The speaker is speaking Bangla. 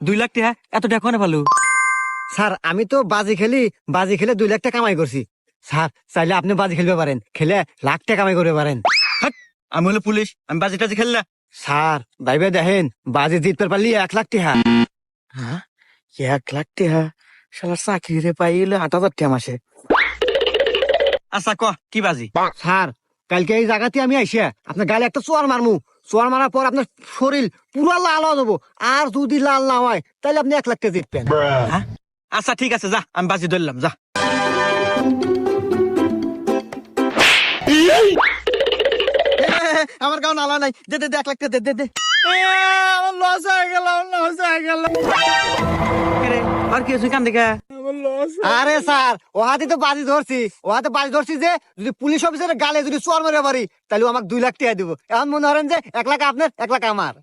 2 লাখ টাকা এত টাকা কোনে পালু? স্যার আমি তো বাজি খেলে 2 লাখ টাকা কামাই করছি। স্যার চাইলে আপনি বাজি খেলতে পারেন, খেলে লাখ টাকা কামাই করতে পারেন। হাট, আমি হলো পুলিশ, আমি বাজি টাজি খেললা। স্যার ভাইবে দেখেন, বাজি জিততে পারলি 1 লাখ টাকা। হ্যাঁ, 1 লাখ টাকা? শালার চাকরি রে পাইলে 8,000 টাকা মাসে। আচ্ছা ক কি বাজি? স্যার কালকে এই জায়গাতে আমি আইসা আপনার গালে একটা চোয়ার মারমু, চোয়ার মারার পর আপনার শরীর পুরো লাল হয়ে যাবো, আর যদি লাল না হয় তাহলে আপনি 1 লাখ টাকা জিতবেন। হ্যাঁ আচ্ছা ঠিক আছে, যা আমি বাজি ধরলাম, যা। আমার গাও নালা নাই, দে দে 1 লাখ টাকা দে। আমার লস হয়ে গেল, লস হয়ে গেল। আর কি হয়েছে কান দেখা? আরে স্যার ও হাতে তো বাজি ধরছি যে যদি পুলিশ অফিসারের গালে যদি চোয়ার মারে পারি তাহলে ও আমাকে 2 লাখ টাকা দিব। এখন মনে করেন যে 1 লাখ আপনার 1 লাখ আমার।